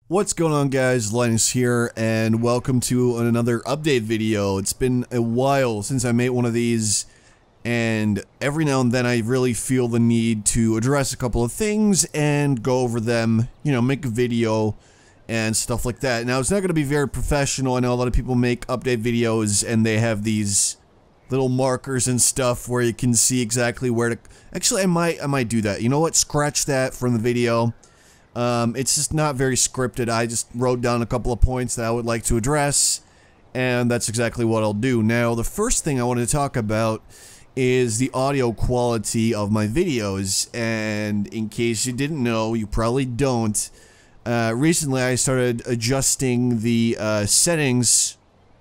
What's going on, guys? Linus here, and welcome to another update video. It's been a while since I made one of these, and every now and then I really feel the need to address a couple of things and go over them, make a video and stuff like that. Now, it's not going to be very professional. I know a lot of people make update videos and they have these little markers and stuff where you can see exactly where to... Actually, I might do that. You know what? Scratch that from the video. It's just not very scripted. I just wrote down a couple of points that I would like to address, and that's exactly what I'll do. Now, the first thing I want to talk about is the audio quality of my videos, and in case you didn't know, you probably don't, recently I started adjusting the settings,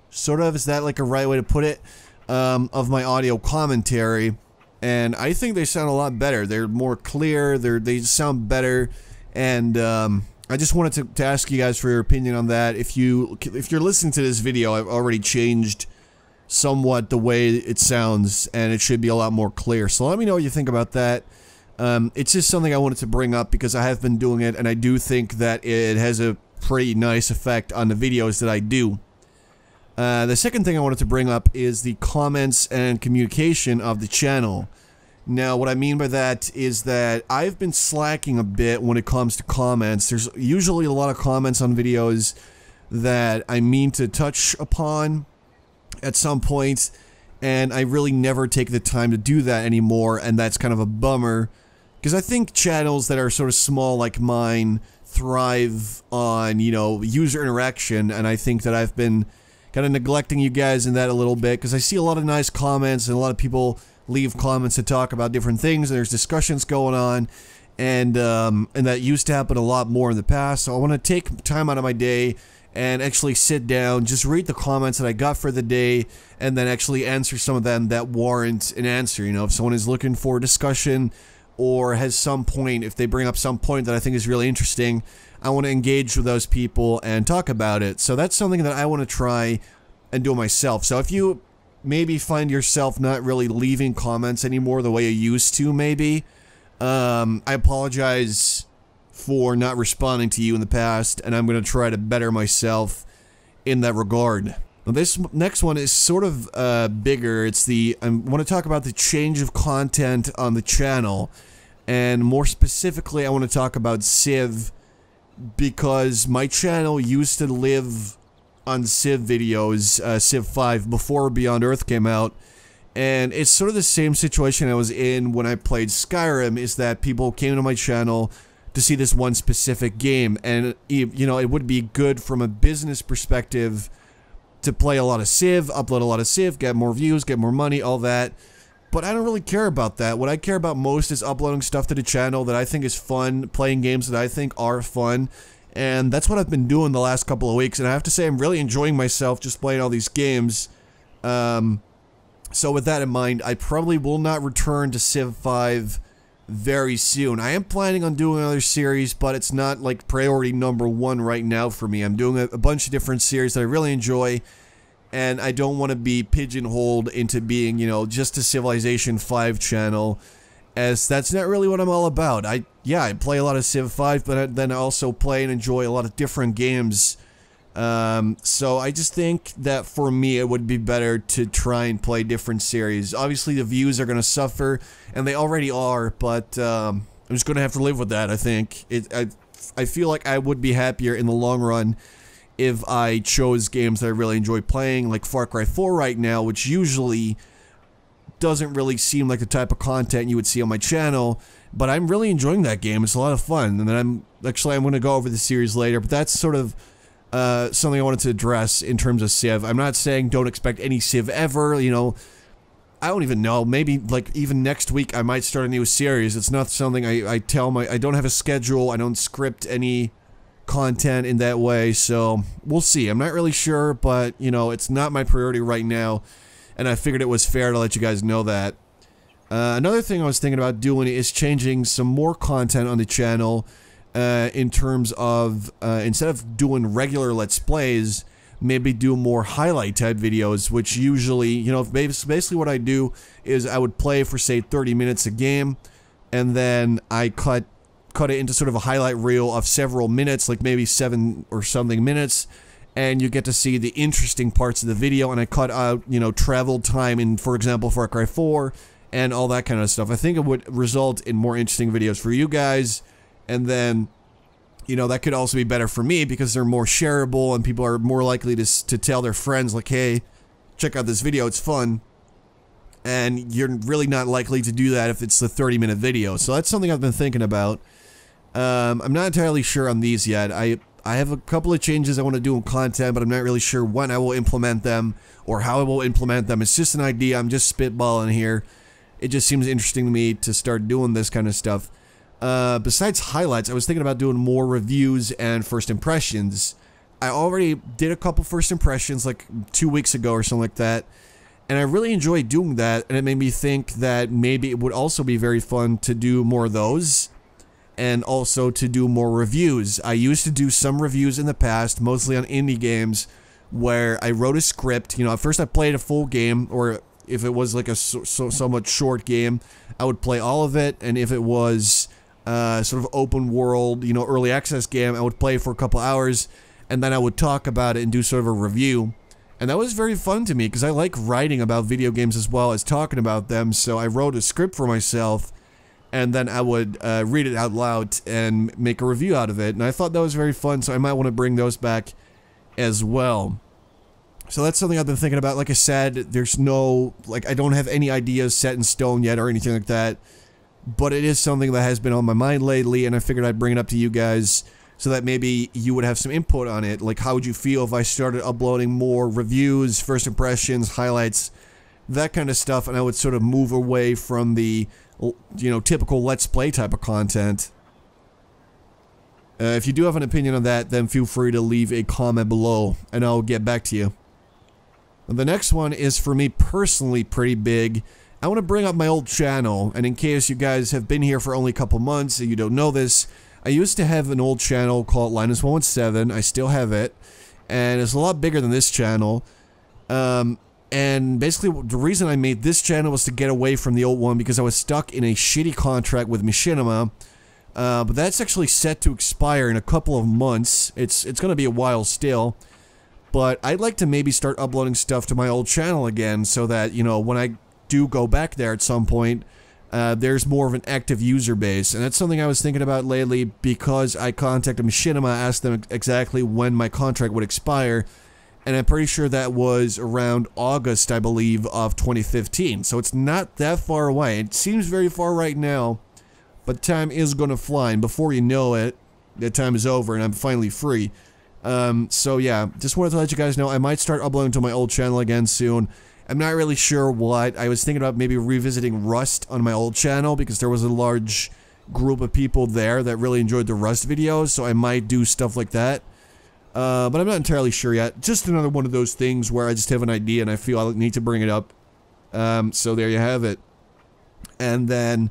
sort of, is that like a right way to put it, of my audio commentary, and I think they sound a lot better. They're more clear, they sound better. And I just wanted to ask you guys for your opinion on that. If you're listening to this video, I've already changed somewhat the way it sounds, and it should be a lot more clear. So let me know what you think about that. It's just something I wanted to bring up because I have been doing it, and I do think that it has a pretty nice effect on the videos that I do. The second thing I wanted to bring up is the comments and communication of the channel. Now, what I mean by that is that I've been slacking a bit when it comes to comments. There's usually a lot of comments on videos that I mean to touch upon at some point, and I really never take the time to do that anymore, and that's kind of a bummer, because I think channels that are sort of small like mine thrive on, user interaction, and I think that I've been kind of neglecting you guys in that a little bit, because I see a lot of nice comments and a lot of people leave comments to talk about different things, and there's discussions going on, and that used to happen a lot more in the past. So I want to take time out of my day and actually sit down, just read the comments that I got for the day, and then actually answer some of them that warrant an answer. If someone is looking for discussion or has some point, if they bring up some point that I think is really interesting, I want to engage with those people and talk about it. So that's something that I want to try and do myself. So if you maybe find yourself not really leaving comments anymore the way you used to, maybe, I apologize for not responding to you in the past, and I'm going to try to better myself in that regard. Now, this next one is sort of bigger. I want to talk about the change of content on the channel, and more specifically, I want to talk about Civ, because my channel used to live on Civ videos, Civ 5, before Beyond Earth came out, and it's sort of the same situation I was in when I played Skyrim, is that people came to my channel to see this one specific game, and, it would be good from a business perspective to play a lot of Civ, upload a lot of Civ, get more views, get more money, all that, but I don't really care about that. What I care about most is uploading stuff to the channel that I think is fun, playing games that I think are fun, and that's what I've been doing the last couple of weeks, and I have to say I'm really enjoying myself just playing all these games. So with that in mind, I probably will not return to Civ 5 very soon. I am planning on doing another series, but it's not like priority number one right now for me. I'm doing a bunch of different series that I really enjoy, and I don't want to be pigeonholed into being, just a Civilization 5 channel, as that's not really what I'm all about. I play a lot of Civ 5, but then I also play and enjoy a lot of different games. So I just think that for me, it would be better to try and play different series. Obviously, the views are going to suffer, and they already are, but I'm just going to have to live with that, I think. I feel like I would be happier in the long run if I chose games that I really enjoy playing, like Far Cry 4 right now, which usually doesn't really seem like the type of content you would see on my channel, but I'm really enjoying that game. It's a lot of fun, and then I'm going to go over the series later, but that's sort of something I wanted to address in terms of Civ. I'm not saying don't expect any Civ ever, I don't even know, maybe, like, even next week I might start a new series. It's not something I don't have a schedule, I don't script any content in that way, so we'll see. I'm not really sure, but, it's not my priority right now, and I figured it was fair to let you guys know that. Another thing I was thinking about doing is changing some more content on the channel, in terms of, instead of doing regular Let's Plays, maybe do more highlight type videos, which usually, basically what I do is I would play for, say, 30 minutes a game, and then I cut cut it into sort of a highlight reel of several minutes, like maybe 7 or something minutes, and you get to see the interesting parts of the video, and I cut out, you know, travel time in, for example, Far Cry 4, and all that kind of stuff. I think it would result in more interesting videos for you guys, and then, you know, that could also be better for me because they're more shareable, and people are more likely to tell their friends, like, hey, check out this video, it's fun. And you're really not likely to do that if it's the 30-minute video. So that's something I've been thinking about. I'm not entirely sure on these yet. I have a couple of changes I want to do in content, but I'm not really sure when I will implement them or how I will implement them. It's just an idea. I'm just spitballing here. It just seems interesting to me to start doing this kind of stuff. Besides highlights, I was thinking about doing more reviews and first impressions. I already did a couple first impressions like 2 weeks ago or something like that. And I really enjoyed doing that, and it made me think that maybe it would also be very fun to do more of those, and also to do more reviews. I used to do some reviews in the past, mostly on indie games, where I wrote a script. You know, at first I played a full game, or if it was like a somewhat short game, I would play all of it, and if it was sort of open world, you know, early access game, I would play for a couple hours, and then I would talk about it and do sort of a review. And that was very fun to me because I like writing about video games as well as talking about them. So I wrote a script for myself, and then I would read it out loud and make a review out of it. And I thought that was very fun, so I might want to bring those back as well. So that's something I've been thinking about. Like I said, there's no, like, I don't have any ideas set in stone yet or anything like that. But it is something that has been on my mind lately, and I figured I'd bring it up to you guys, so that maybe you would have some input on it. Like, how would you feel if I started uploading more reviews, first impressions, highlights, that kind of stuff, and I would sort of move away from the, you know, typical Let's Play type of content. If you do have an opinion on that, then feel free to leave a comment below, and I'll get back to you. The next one is, for me personally, pretty big. I want to bring up my old channel, and in case you guys have been here for only a couple months and you don't know this, I used to have an old channel called Linus117. I still have it, and it's a lot bigger than this channel. And basically, the reason I made this channel was to get away from the old one because I was stuck in a shitty contract with Machinima. But that's actually set to expire in a couple of months. It's going to be a while still. But I'd like to maybe start uploading stuff to my old channel again so that, you know, when I do go back there at some point, there's more of an active user base, and that's something I was thinking about lately because I contacted Machinima, asked them exactly when my contract would expire, and I'm pretty sure that was around August, I believe, of 2015, so it's not that far away. It seems very far right now, but time is gonna fly, and before you know it, that time is over, and I'm finally free. So yeah, just wanted to let you guys know I might start uploading to my old channel again soon. I'm not really sure what. I was thinking about maybe revisiting Rust on my old channel because there was a large group of people there that really enjoyed the Rust videos, so I might do stuff like that. But I'm not entirely sure yet. Just another one of those things where I just have an idea and I feel I need to bring it up. So there you have it. And then,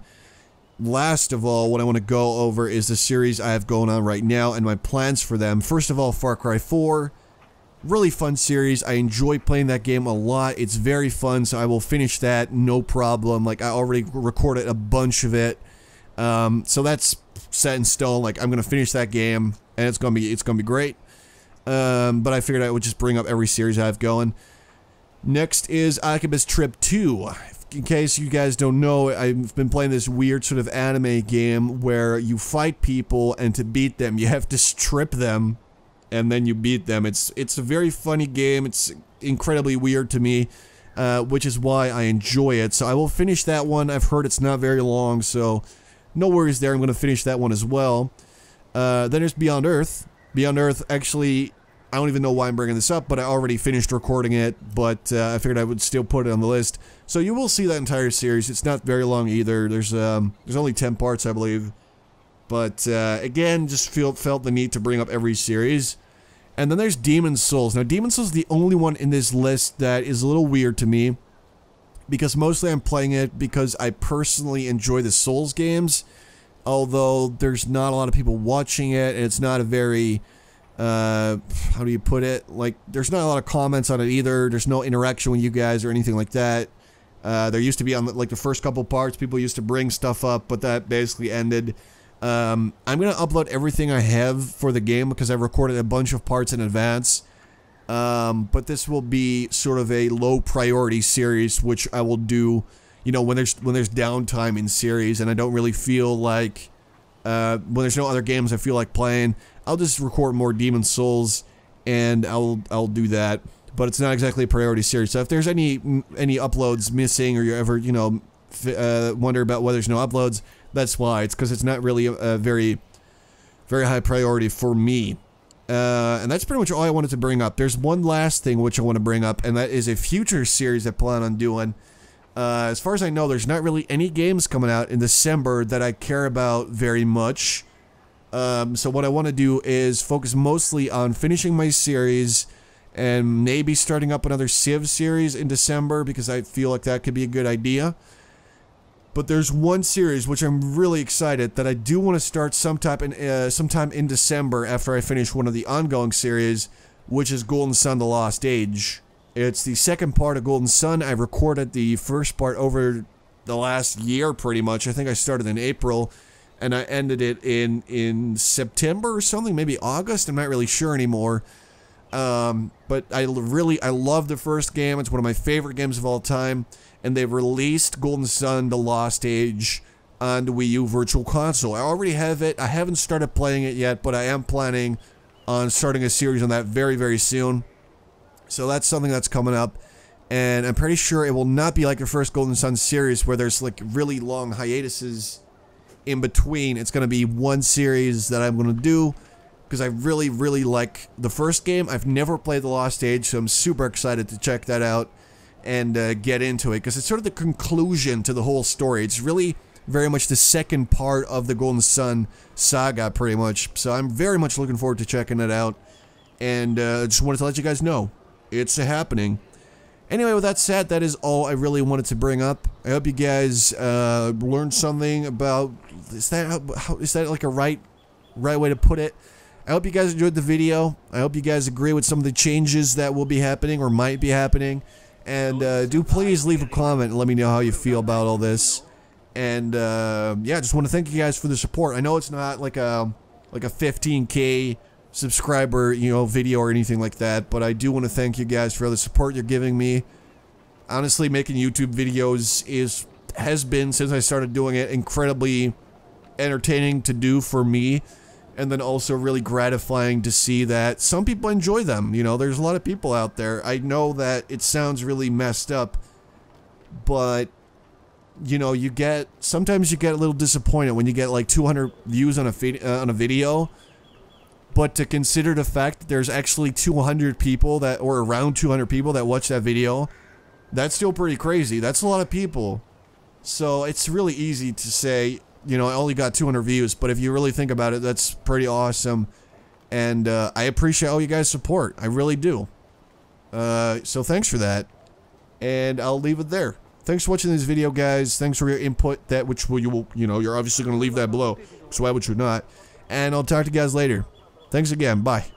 last of all, what I want to go over is the series I have going on right now and my plans for them. First of all, Far Cry 4. Really fun series. I enjoy playing that game a lot. It's very fun, so I will finish that no problem. Like, I already recorded a bunch of it. So that's set in stone. Like, I'm gonna finish that game, and it's gonna be great. But I figured I would just bring up every series I have going. Next is Akiba's Trip 2. In case you guys don't know, I've been playing this weird sort of anime game where you fight people, and to beat them, you have to strip them, and then you beat them. It's a very funny game. It's incredibly weird to me, which is why I enjoy it. So I will finish that one. I've heard it's not very long, so no worries there. I'm going to finish that one as well. Then there's Beyond Earth. Beyond Earth, actually, I don't even know why I'm bringing this up, but I already finished recording it, but I figured I would still put it on the list. So you will see that entire series. It's not very long either. There's only 10 parts, I believe. But again, just felt the need to bring up every series. And then there's Demon's Souls. Now, Demon's Souls is the only one in this list that is a little weird to me, because mostly I'm playing it because I personally enjoy the Souls games, although there's not a lot of people watching it, and it's not a very, how do you put it? Like, there's not a lot of comments on it either. There's no interaction with you guys or anything like that. There used to be on, like, the first couple parts, people used to bring stuff up, but that basically ended. I'm going to upload everything I have for the game because I recorded a bunch of parts in advance. But this will be sort of a low priority series, which I will do, you know, when there's downtime in series and I don't really feel like, when there's no other games I feel like playing, I'll just record more Demon's Souls and I'll do that. But it's not exactly a priority series. So if there's any uploads missing or you ever, you know, wonder about why there's no uploads, that's why. It's because it's not really a very, very high priority for me. And that's pretty much all I wanted to bring up. There's one last thing which I want to bring up, and that is a future series I plan on doing. As far as I know, there's not really any games coming out in December that I care about very much. So what I want to do is focus mostly on finishing my series and maybe starting up another Civ series in December because I feel like that could be a good idea. But there's one series which I'm really excited that I do want to start sometime in December after I finish one of the ongoing series, which is Golden Sun: The Lost Age. It's the second part of Golden Sun. I recorded the first part over the last year pretty much. I think I started in April and I ended it in September or something, maybe August. I'm not really sure anymore. But I love the first game. It's one of my favorite games of all time. And they've released Golden Sun: The Lost Age on the Wii U Virtual Console. I already have it. I haven't started playing it yet, but I am planning on starting a series on that very, very soon. So that's something that's coming up. And I'm pretty sure it will not be like the first Golden Sun series where there's like really long hiatuses in between. It's going to be one series that I'm going to do because I really, really like the first game. I've never played The Lost Age, so I'm super excited to check that out and get into it, because it's sort of the conclusion to the whole story. It's really very much the second part of the Golden Sun saga, pretty much. So I'm very much looking forward to checking it out, and just wanted to let you guys know it's happening. Anyway, with that said, that is all I really wanted to bring up. I hope you guys learned something about, is that like a right way to put it? I hope you guys enjoyed the video. I hope you guys agree with some of the changes that will be happening or might be happening. And do please leave a comment and let me know how you feel about all this. And yeah, just want to thank you guys for the support. I know it's not like a 15K subscriber, you know, video or anything like that, but I do want to thank you guys for all the support you're giving me. Honestly, making YouTube videos has been, since I started doing it, incredibly entertaining to do for me. And then also really gratifying to see that some people enjoy them. You know, there's a lot of people out there. I know that it sounds really messed up, but, you know, sometimes you get a little disappointed when you get like 200 views on a video. But to consider the fact that there's actually 200 people or around 200 people that watch that video, that's still pretty crazy. That's a lot of people. So it's really easy to say, you know, I only got 200 views, but if you really think about it, that's pretty awesome. And I appreciate all you guys' support. I really do. So thanks for that. And I'll leave it there. Thanks for watching this video, guys. Thanks for your input, you know, you're obviously going to leave that below, so why would you not? And I'll talk to you guys later. Thanks again. Bye.